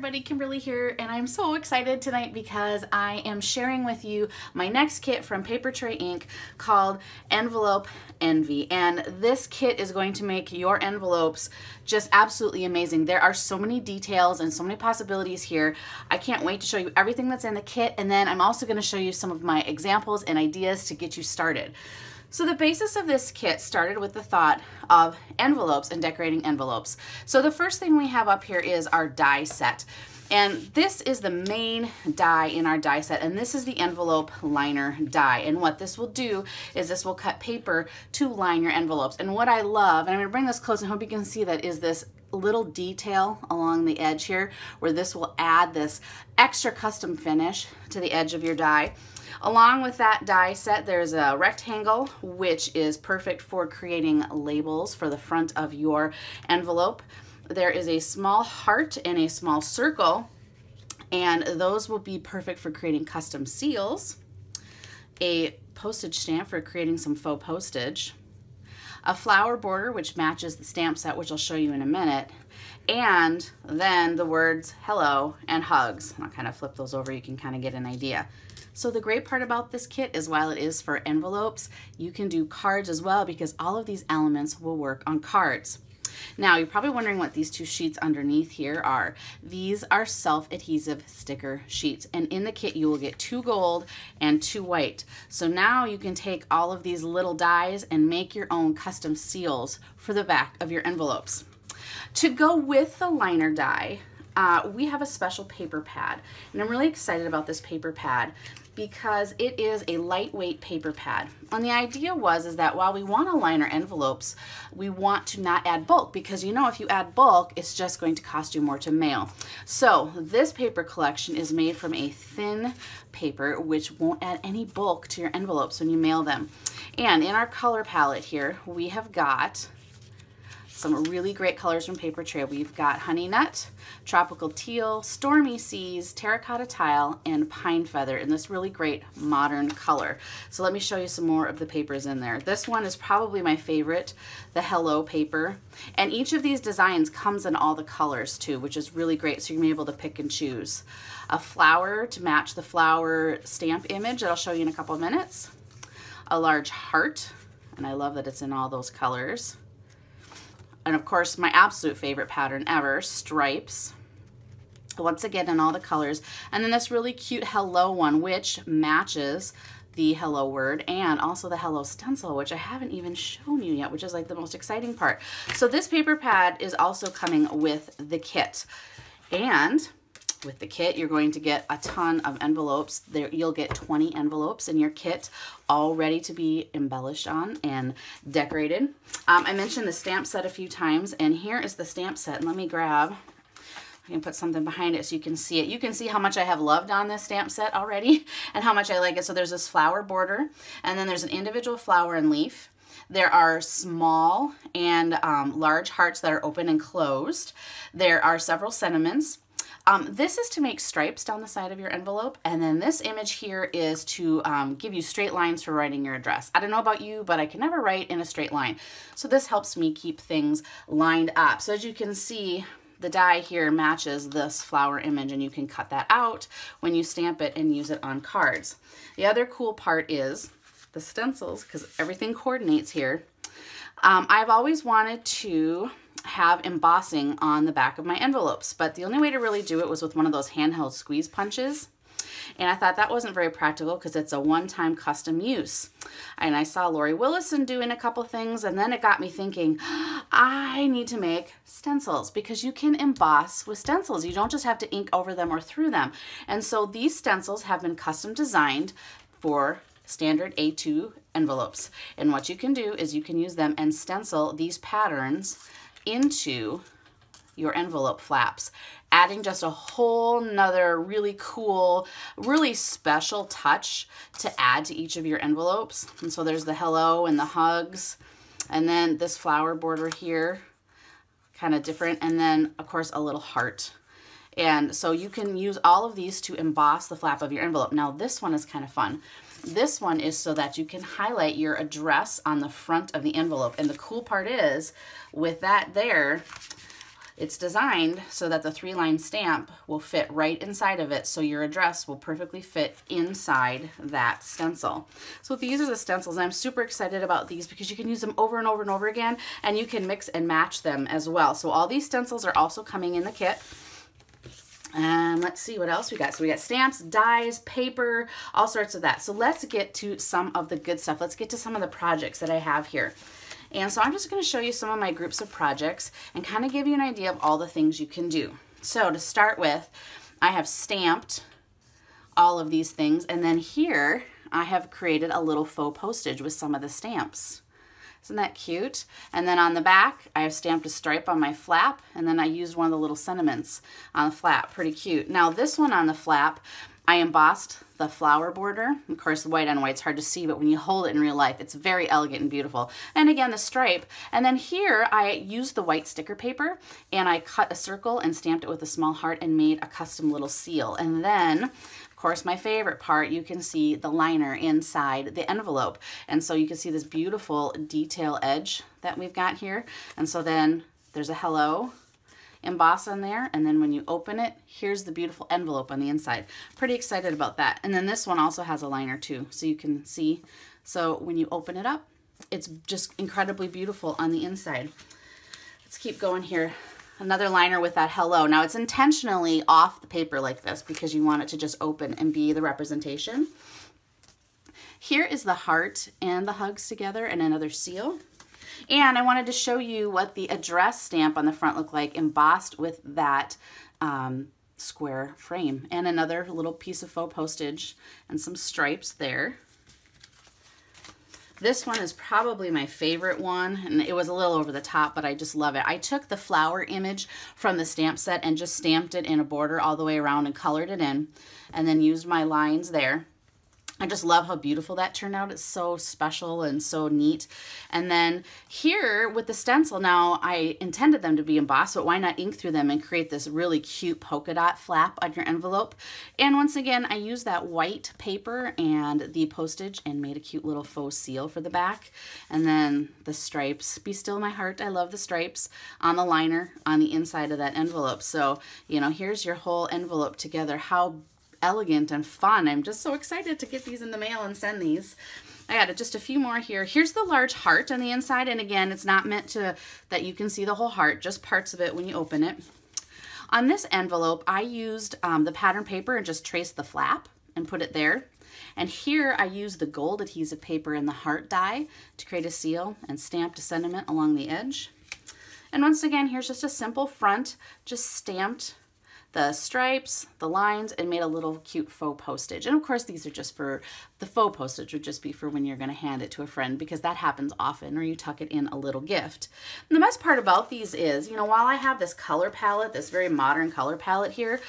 everybody, Kimberly here, and I'm so excited tonight because I am sharing with you my next kit from Papertrey Ink called Envelope Envy. And this kit is going to make your envelopes just absolutely amazing. There are so many details and so many possibilities here. I can't wait to show you everything that's in the kit, and then I'm also going to show you some of my examples and ideas to get you started. So the basis of this kit started with the thought of envelopes and decorating envelopes. So the first thing we have up here is our die set. And this is the main die in our die set, and this is the envelope liner die. And what this will do is this will cut paper to line your envelopes. And what I love, and I'm going to bring this close and hope you can see that, is this little detail along the edge here where this will add this extra custom finish to the edge of your die. Along with that die set, there's a rectangle, which is perfect for creating labels for the front of your envelope. There is a small heart and a small circle, and those will be perfect for creating custom seals. A postage stamp for creating some faux postage. A flower border, which matches the stamp set, which I'll show you in a minute. And then the words hello and hugs. I'll kind of flip those over, you can kind of get an idea. So the great part about this kit is while it is for envelopes, you can do cards as well, because all of these elements will work on cards. Now, you're probably wondering what these two sheets underneath here are. These are self-adhesive sticker sheets, and in the kit you will get 2 gold and 2 white. So now you can take all of these little dies and make your own custom seals for the back of your envelopes. To go with the liner die, we have a special paper pad, and I'm really excited about this paper pad because it is a lightweight paper pad. And the idea is that while we want to line our envelopes, we want to not add bulk, because you know if you add bulk, it's just going to cost you more to mail. So this paper collection is made from a thin paper, which won't add any bulk to your envelopes when you mail them. And in our color palette here, we have got some really great colors from Papertrey. We've got Honey Nut, Tropical Teal, Stormy Seas, Terracotta Tile, and Pine Feather in this really great modern color. So let me show you some more of the papers in there. This one is probably my favorite, the Hello paper. And each of these designs comes in all the colors too, which is really great, so you're gonna be able to pick and choose. A flower to match the flower stamp image that I'll show you in a couple of minutes. A large heart, and I love that it's in all those colors. And of course, my absolute favorite pattern ever, stripes. Once again, in all the colors. And then this really cute hello one, which matches the hello word and also the hello stencil, which I haven't even shown you yet, which is like the most exciting part. So this paper pad is also coming with the kit. And with the kit, you're going to get a ton of envelopes. There, you'll get 20 envelopes in your kit, all ready to be embellished on and decorated. I mentioned the stamp set a few times, and here is the stamp set. And let me grab, I can put something behind it so you can see it. You can see how much I have loved on this stamp set already and how much I like it. So there's this flower border, and then there's an individual flower and leaf. There are small and large hearts that are open and closed. There are several sentiments. This is to make stripes down the side of your envelope, and then this image here is to give you straight lines for writing your address. I don't know about you, but I can never write in a straight line. So this helps me keep things lined up. So as you can see, the die here matches this flower image, and you can cut that out when you stamp it and use it on cards. The other cool part is the stencils, because everything coordinates here. I've always wanted to have embossing on the back of my envelopes, but the only way to really do it was with one of those handheld squeeze punches, and I thought that wasn't very practical because it's a one-time custom use. And I saw Lori Willison doing a couple things, and then it got me thinking, I need to make stencils, because you can emboss with stencils. You don't just have to ink over them or through them. And so these stencils have been custom designed for standard A2 envelopes, and what you can do is you can use them and stencil these patterns into your envelope flaps, adding just a whole nother really cool, really special touch to add to each of your envelopes. And so there's the hello and the hugs, and then this flower border here, kind of different, and then of course a little heart. And so you can use all of these to emboss the flap of your envelope. Now this one is kind of fun. This one is so that you can highlight your address on the front of the envelope. And the cool part is, with that there, it's designed so that the 3-line stamp will fit right inside of it, so your address will perfectly fit inside that stencil. So these are the stencils, and I'm super excited about these because you can use them over and over and over again, and you can mix and match them as well. So all these stencils are also coming in the kit. And let's see what else we got. So we got stamps, dies, paper, all sorts of that. So let's get to some of the good stuff. Let's get to some of the projects that I have here. And so I'm just going to show you some of my groups of projects and kind of give you an idea of all the things you can do. So to start with, I have stamped all of these things, and then here I have created a little faux postage with some of the stamps. Isn't that cute? And then on the back, I have stamped a stripe on my flap, and then I used one of the little sentiments on the flap. Pretty cute. Now this one on the flap, I embossed the flower border. Of course, white on white's hard to see, but when you hold it in real life, it's very elegant and beautiful. And again, the stripe. And then here, I used the white sticker paper, and I cut a circle and stamped it with a small heart and made a custom little seal. And then, of course, my favorite part, you can see the liner inside the envelope. And so you can see this beautiful detail edge that we've got here. And so then there's a hello emboss on there, and then when you open it, here's the beautiful envelope on the inside. Pretty excited about that. And then this one also has a liner too, so you can see. So when you open it up, it's just incredibly beautiful on the inside. Let's keep going here. Another liner with that hello. Now it's intentionally off the paper like this because you want it to just open and be the representation. Here is the heart and the hugs together and another seal. And I wanted to show you what the address stamp on the front looked like embossed with that square frame. And another little piece of faux postage and some stripes there. This one is probably my favorite one, and it was a little over the top, but I just love it. I took the flower image from the stamp set and just stamped it in a border all the way around and colored it in, and then used my lines there. I just love how beautiful that turned out. It's so special and so neat. And then here with the stencil, now I intended them to be embossed, but why not ink through them and create this really cute polka dot flap on your envelope? And once again, I used that white paper and the postage and made a cute little faux seal for the back. And then the stripes, be still my heart, I love the stripes, on the liner on the inside of that envelope. So, you know, here's your whole envelope together. How elegant and fun. I'm just so excited to get these in the mail and send these. I got just a few more here. Here's the large heart on the inside, and again, it's not meant to that you can see the whole heart, just parts of it when you open it. On this envelope, I used the pattern paper and just traced the flap and put it there. And here I used the gold adhesive paper and the heart die to create a seal and stamped a sentiment along the edge. And once again, here's just a simple front, just stamped the stripes, the lines, and made a little cute faux postage. And of course, these are just for, the faux postage would just be for when you're going to hand it to a friend, because that happens often, or you tuck it in a little gift. And the best part about these is, you know, while I have this color palette, this very modern color palette here,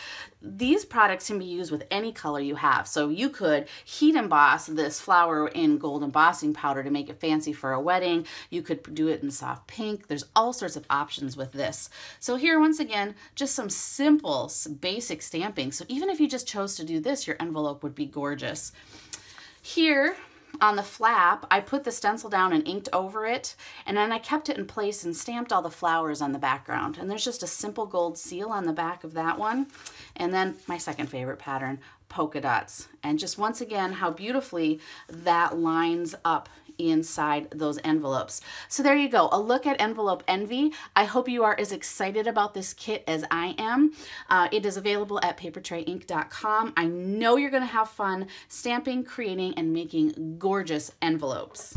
these products can be used with any color you have. So you could heat emboss this flower in gold embossing powder to make it fancy for a wedding. You could do it in soft pink. There's all sorts of options with this. So here, once again, just some simple, basic stamping. So even if you just chose to do this, your envelope would be gorgeous. Here on the flap, I put the stencil down and inked over it, and then I kept it in place and stamped all the flowers on the background. And there's just a simple gold seal on the back of that one. And then my second favorite pattern, polka dots. And just once again, how beautifully that lines up inside those envelopes. So there you go, a look at Envelope Envy. I hope you are as excited about this kit as I am. It is available at papertreyink.com. I know you're going to have fun stamping, creating, and making gorgeous envelopes.